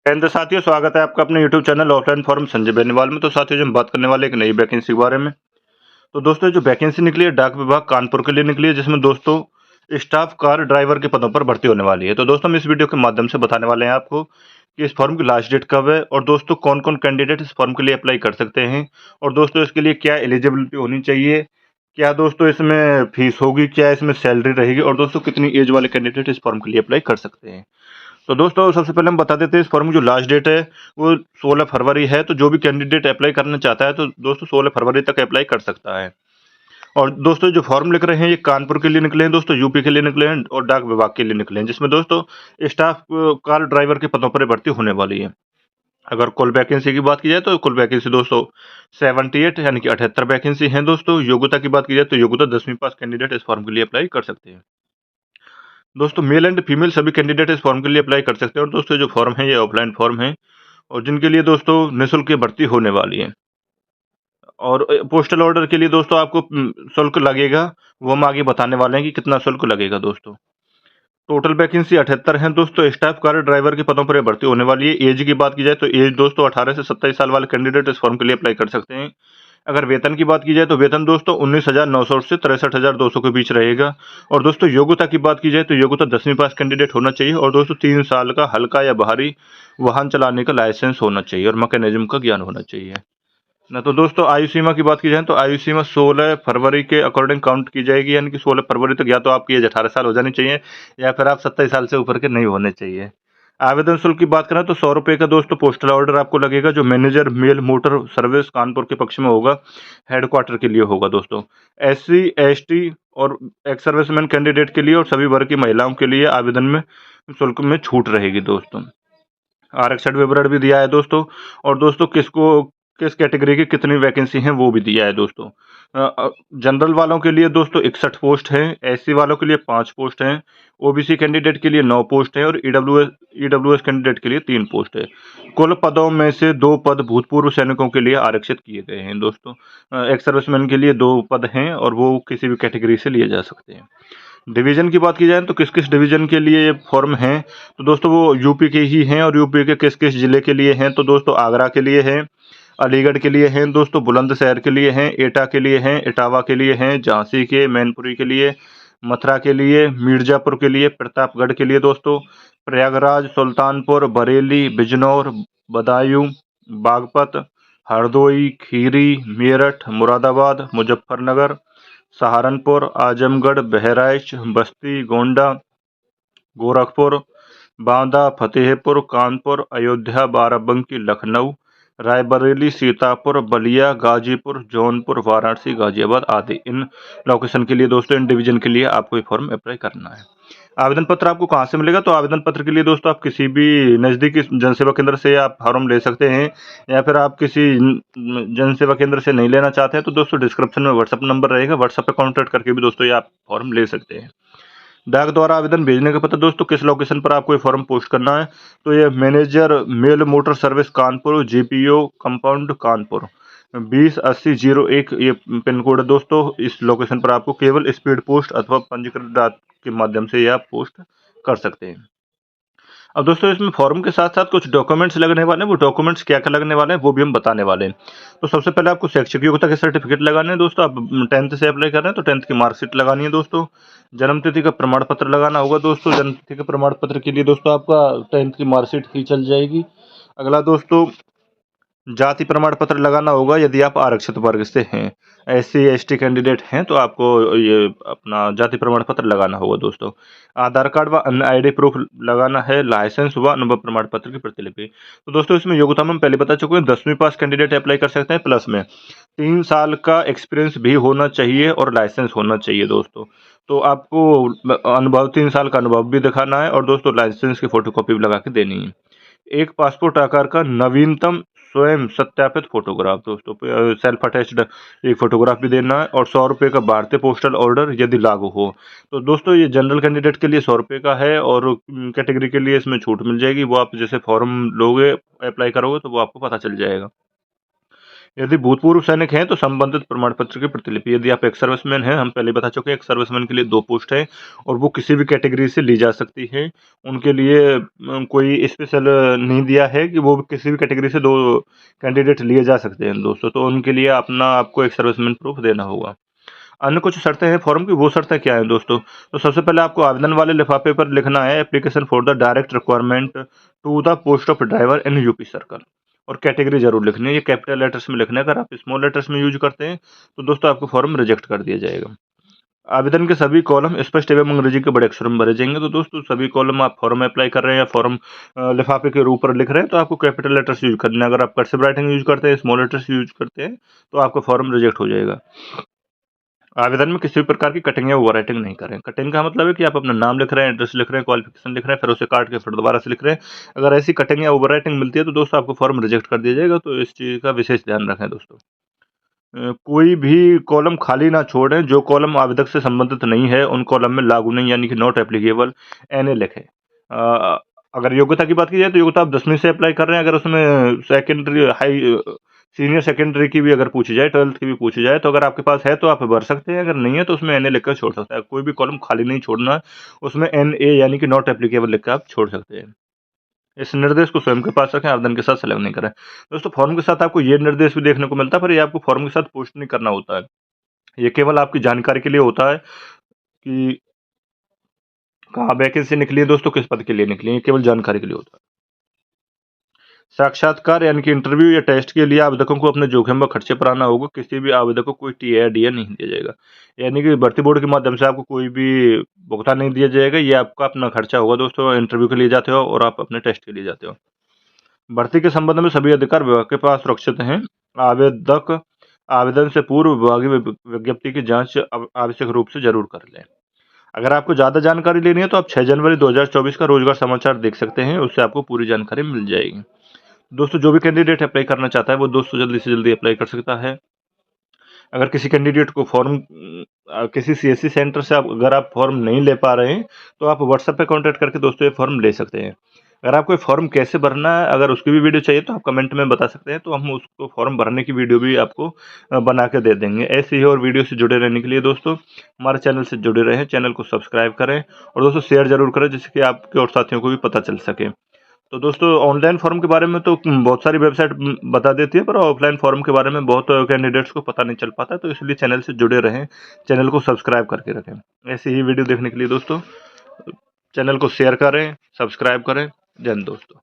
तो साथियों, स्वागत है आपका अपने YouTube channel offline form Sanjay Beniwal में। तो साथियों, जो हम बात करने वाले एक नई वैकेंसी के बारे में। तो दोस्तों, जो वैकेंसी निकली है डाक विभाग कानपुर के लिए निकली है, जिसमें दोस्तों स्टाफ कार ड्राइवर के पदों पर भर्ती होने वाली है। तो दोस्तों, हम इस वीडियो के माध्यम से बताने वाले हैं आपको कि इस फॉर्म की लास्ट डेट कब है और दोस्तों कौन कौन कैंडिडेट इस फॉर्म के लिए अप्लाई कर सकते हैं और दोस्तों इसके लिए क्या एलिजिबिलिटी होनी चाहिए, क्या दोस्तों इसमें फीस होगी, क्या इसमें सैलरी रहेगी और दोस्तों कितनी एज वाले कैंडिडेट इस फॉर्म के लिए अप्लाई कर सकते हैं। तो दोस्तों, सबसे पहले हम बता देते हैं इस फॉर्म की जो लास्ट डेट है वो 16 फरवरी है। तो जो भी कैंडिडेट अप्लाई करना चाहता है तो दोस्तों 16 फरवरी तक अप्लाई कर सकता है। और दोस्तों, जो फॉर्म लिख रहे हैं ये कानपुर के लिए निकले हैं दोस्तों, यूपी के लिए निकले हैं और डाक विभाग के लिए निकले हैं, जिसमें दोस्तों स्टाफ कार ड्राइवर के पदों पर भर्ती होने वाली है। अगर कुल वैकेंसी की बात की जाए तो कुल वैकेंसी दोस्तों 78 यानी कि 78 वैकेंसी हैं दोस्तों। योग्यता की बात की जाए तो योग्यता 10वीं पास कैंडिडेट इस फॉर्म के लिए अप्लाई कर सकते हैं। दोस्तों, मेल एंड फीमेल सभी कैंडिडेट इस फॉर्म के लिए अप्लाई कर सकते हैं। और दोस्तों, जो फॉर्म है ये ऑफलाइन फॉर्म है और जिनके लिए दोस्तों निःशुल्क की भर्ती होने वाली है। और पोस्टल ऑर्डर के लिए दोस्तों आपको शुल्क लगेगा, वो हम आगे बताने वाले हैं कि कितना शुल्क लगेगा दोस्तों। टोटल वैकेंसी 78 हैं दोस्तों। स्टाफ कार ड्राइवर के पदों पर ये भर्ती होने वाली है। एज की बात की जाए तो एज दोस्तों 18 से 27 साल वाले कैंडिडेट इस फॉर्म के लिए अप्लाई कर सकते हैं। अगर वेतन की बात की जाए तो वेतन दोस्तों 19,900 से 63,200 के बीच रहेगा। और दोस्तों योग्यता की बात की जाए तो योग्यता 10वीं पास कैंडिडेट होना चाहिए और दोस्तों 3 साल का हल्का या भारी वाहन चलाने का लाइसेंस होना चाहिए और मैकेनिज्म का ज्ञान होना चाहिए ना। तो दोस्तों, आयु सीमा की बात की जाए तो आयु सीमा 16 फरवरी के अकॉर्डिंग काउंट की जाएगी, यानी कि 16 फरवरी तक या तो आपकी एज 18 साल हो जानी चाहिए या फिर आप 27 साल से ऊपर के नहीं होने चाहिए। आवेदन शुल्क की बात करें तो 100 रुपये का दोस्तों पोस्टल ऑर्डर आपको लगेगा, जो manager mail motor service Kanpur के पक्ष में होगा, हेडक्वार्टर के लिए होगा दोस्तों। SC ST और एक्स सर्विसमैन कैंडिडेट के लिए और सभी वर्ग की महिलाओं के लिए आवेदन में शुल्क में छूट रहेगी दोस्तों। आरक्षण विवरण भी दिया है दोस्तों। और दोस्तों किस कैटेगरी की कितनी वैकेंसी हैं वो भी दिया है दोस्तों। जनरल वालों के लिए दोस्तों 61 पोस्ट हैं, SC वालों के लिए 5 पोस्ट हैं, OBC कैंडिडेट के लिए 9 पोस्ट हैं और ईडब्ल्यूएस कैंडिडेट के लिए 3 पोस्ट है। कुल पदों में से 2 पद भूतपूर्व सैनिकों के लिए आरक्षित किए गए हैं दोस्तों। एक्स सर्विसमैन के लिए 2 पद हैं और वो किसी भी कैटेगरी से लिए जा सकते हैं। डिवीज़न की बात की जाए तो किस-किस डिवीज़न के लिए ये फॉर्म हैं, तो दोस्तों वो यूपी के ही हैं। और यूपी के किस-किस ज़िले के लिए हैं, तो दोस्तों आगरा के लिए हैं, अलीगढ़ के लिए हैं दोस्तों, बुलंदशहर के लिए हैं, एटा के लिए हैं, इटावा के लिए हैं, झांसी के, मैनपुरी के लिए, मथुरा के लिए, मिर्ज़ापुर के लिए, प्रतापगढ़ के लिए दोस्तों, प्रयागराज, सुल्तानपुर, बरेली, बिजनौर, बदायूं, बागपत, हरदोई, खीरी, मेरठ, मुरादाबाद, मुजफ्फरनगर, सहारनपुर, आजमगढ़, बहराइच, बस्ती, गोंडा, गोरखपुर, बांदा, फतेहपुर, कानपुर, अयोध्या, बाराबंकी, लखनऊ, रायबरेली, सीतापुर, बलिया, गाजीपुर, जौनपुर, वाराणसी, गाजियाबाद आदि इन लोकेशन के लिए दोस्तों, इन डिवीजन के लिए आपको ये फॉर्म अप्लाई करना है। आवेदन पत्र आपको कहाँ से मिलेगा, तो आवेदन पत्र के लिए दोस्तों आप किसी भी नज़दीकी जनसेवा केंद्र से आप फॉर्म ले सकते हैं या फिर आप किसी जनसेवा केंद्र से नहीं लेना चाहते हैं तो दोस्तों डिस्क्रिप्शन में व्हाट्सअप नंबर रहेगा, व्हाट्सअप पे कॉन्टैक्ट करके भी दोस्तों ये आप फॉर्म ले सकते हैं। डाक द्वारा आवेदन भेजने का पता दोस्तों किस लोकेशन पर आपको ये फॉर्म पोस्ट करना है, तो ये manager mail motor service Kanpur, GPO compound Kanpur 208001 ये पिन कोड है दोस्तों। इस लोकेशन पर आपको केवल स्पीड पोस्ट अथवा पंजीकृत डाक के माध्यम से ये आप पोस्ट कर सकते हैं। अब दोस्तों, इसमें फॉर्म के साथ साथ कुछ डॉक्यूमेंट्स लगने वाले हैं, वो डॉक्यूमेंट्स क्या क्या लगने वाले हैं वो भी हम बताने वाले हैं। तो सबसे पहले आपको शैक्षिक योग्यता के सर्टिफिकेट लगाने हैं दोस्तों। आप 10th से अप्लाई कर रहे हैं तो 10th की मार्कशीट लगानी है दोस्तों। जन्म तिथि का प्रमाण पत्र लगाना होगा दोस्तों। जन्म तिथि के प्रमाण पत्र के लिए दोस्तों आपका 10th की मार्कशीट ही चल जाएगी। अगला दोस्तों, जाति प्रमाण पत्र लगाना होगा यदि आप आरक्षित वर्ग से हैं। SC ST कैंडिडेट हैं तो आपको ये अपना जाति प्रमाण पत्र लगाना होगा दोस्तों। आधार कार्ड व अन्य ID प्रूफ लगाना है, लाइसेंस व अनुभव प्रमाण पत्र की प्रतिलिपि। तो दोस्तों, इसमें योग्यता में हम पहले बता चुके हैं, 10वीं पास कैंडिडेट अप्लाई कर सकते हैं, प्लस में 3 साल का एक्सपीरियंस भी होना चाहिए और लाइसेंस होना चाहिए दोस्तों। तो आपको 3 साल का अनुभव भी दिखाना है और दोस्तों लाइसेंस की फोटोकॉपी भी लगा के देनी है। एक पासपोर्ट आकार का नवीनतम स्वयं सत्यापित फोटोग्राफ दोस्तों, सेल्फ अटैच्ड एक फोटोग्राफ भी देना है और 100 रुपये का भारतीय पोस्टल ऑर्डर यदि लागू हो। तो दोस्तों, ये जनरल कैंडिडेट के लिए 100 रुपये का है और कैटेगरी के लिए इसमें छूट मिल जाएगी, वो आप जैसे फॉर्म लोगे अप्लाई करोगे तो वो आपको पता चल जाएगा। यदि भूतपूर्व सैनिक हैं तो संबंधित प्रमाण पत्र की प्रतिलिपि। यदि आप एक सर्विसमैन हैं, हम पहले बता चुके हैं एक सर्विसमैन के लिए 2 पोस्ट है और वो किसी भी कैटेगरी से ली जा सकती है। उनके लिए कोई स्पेशल नहीं दिया है कि वो किसी भी कैटेगरी से 2 कैंडिडेट लिए जा सकते हैं दोस्तों, तो उनके लिए आपको एक सर्विसमैन प्रूफ देना होगा। अन्य कुछ शर्तें हैं फॉर्म की, वो शर्तें क्या हैं दोस्तों? तो सबसे पहले आपको आवेदन वाले लिफाफे पर लिखना है application for the direct requirement to the post of driver in UP circle, और कैटेगरी जरूर लिखनी है। ये कैपिटल लेटर्स में लिखना है। अगर आप स्मॉल लेटर्स में यूज करते हैं तो दोस्तों आपको फॉर्म रिजेक्ट कर दिया जाएगा। आवेदन के सभी कॉलम स्पष्ट एवं अंग्रेजी के बड़े अक्षरों में भरे जाएंगे। तो दोस्तों सभी कॉलम आप फॉर्म अप्लाई कर रहे हैं या फॉर्म लिफाफे के ऊपर लिख रहे हैं तो आपको कैपिटल लेटर्स यूज करना है। अगर आप कर्सिव राइटिंग यूज करते हैं, स्मॉल लेटर्स यूज करते हैं तो आपका फॉर्म रिजेक्ट हो जाएगा। आवेदन में किसी भी प्रकार की कटिंग या ओवर राइटिंग नहीं करें। कटिंग का मतलब है कि आप अपना नाम लिख रहे हैं, एड्रेस लिख रहे हैं, क्वालिफिकेशन लिख रहे हैं, फिर उसे काट के फिर दोबारा से लिख रहे हैं। अगर ऐसी कटिंग या ओवर राइटिंग मिलती है तो दोस्तों आपको फॉर्म रिजेक्ट कर दिया जाएगा, तो इस चीज़ का विशेष ध्यान रखें दोस्तों। कोई भी कॉलम खाली ना छोड़ें। जो कॉलम आवेदक से संबंधित नहीं है उन कॉलम में लागू नहीं यानी कि नॉट एप्लीकेबल एनए लिखें। अगर योग्यता की बात की जाए तो योग्यता आप 10वीं से अप्लाई कर रहे हैं। अगर उसमें सेकेंडरी हाई सीनियर सेकेंडरी की भी अगर पूछी जाए, 12th की भी पूछी जाए, तो अगर आपके पास है तो आप भर सकते हैं, अगर नहीं है तो उसमें एनए लिखकर छोड़ सकते हैं। कोई भी कॉलम खाली नहीं छोड़ना है, उसमें एनए यानी कि नॉट एप्लीकेबल लिख कर आप छोड़ सकते हैं। इस निर्देश को स्वयं के पास रखें, आवेदन के साथ संलग्न नहीं करें। दोस्तों फॉर्म के साथ आपको ये निर्देश भी देखने को मिलता है, पर ये आपको फॉर्म के साथ पोस्ट नहीं करना होता है। ये केवल आपकी जानकारी के लिए होता है कि कहाँ वैकेंसी निकली है दोस्तों, किस पद के लिए निकली है, ये केवल जानकारी के लिए होता है। साक्षात्कार यानी कि इंटरव्यू या टेस्ट के लिए आवेदकों को अपने जोखिम व खर्चे पर आना होगा। किसी भी आवेदक को कोई टीए या डीए नहीं दिया जाएगा, यानी कि भर्ती बोर्ड के माध्यम से आपको कोई भी भुगतान नहीं दिया जाएगा। ये आपका अपना खर्चा होगा दोस्तों। इंटरव्यू के लिए जाते हो और आप अपने टेस्ट के लिए जाते हो। भर्ती के संबंध में सभी अधिकार विभाग के पास सुरक्षित हैं। आवेदक आवेदन से पूर्व विभागीय विज्ञप्ति की जांच आवश्यक रूप से जरूर कर लें। अगर आपको ज़्यादा जानकारी लेनी है तो आप 6 जनवरी 2024 का रोजगार समाचार देख सकते हैं, उससे आपको पूरी जानकारी मिल जाएगी। दोस्तों जो भी कैंडिडेट अप्लाई करना चाहता है वो दोस्तों जल्दी से जल्दी अप्लाई कर सकता है। अगर किसी कैंडिडेट को फॉर्म किसी सीएससी सेंटर से अगर आप फॉर्म नहीं ले पा रहे हैं तो आप व्हाट्सएप पे कांटेक्ट करके दोस्तों ये फॉर्म ले सकते हैं। अगर आपको ये फॉर्म कैसे भरना है, अगर उसकी भी वीडियो चाहिए तो आप कमेंट में बता सकते हैं, तो हम उसको फॉर्म भरने की वीडियो भी आपको बना के दे देंगे। ऐसे ही और वीडियो से जुड़े रहने के लिए दोस्तों हमारे चैनल से जुड़े रहें, चैनल को सब्सक्राइब करें और दोस्तों शेयर जरूर करें जिससे कि आपके और साथियों को भी पता चल सके। तो दोस्तों ऑनलाइन फॉर्म के बारे में तो बहुत सारी वेबसाइट बता देती है, पर ऑफलाइन फॉर्म के बारे में बहुत कैंडिडेट्स को पता नहीं चल पाता, तो इसलिए चैनल से जुड़े रहें, चैनल को सब्सक्राइब करके रखें। ऐसी ही वीडियो देखने के लिए दोस्तों चैनल को शेयर करें, सब्सक्राइब करें। जय हिंद दोस्तों।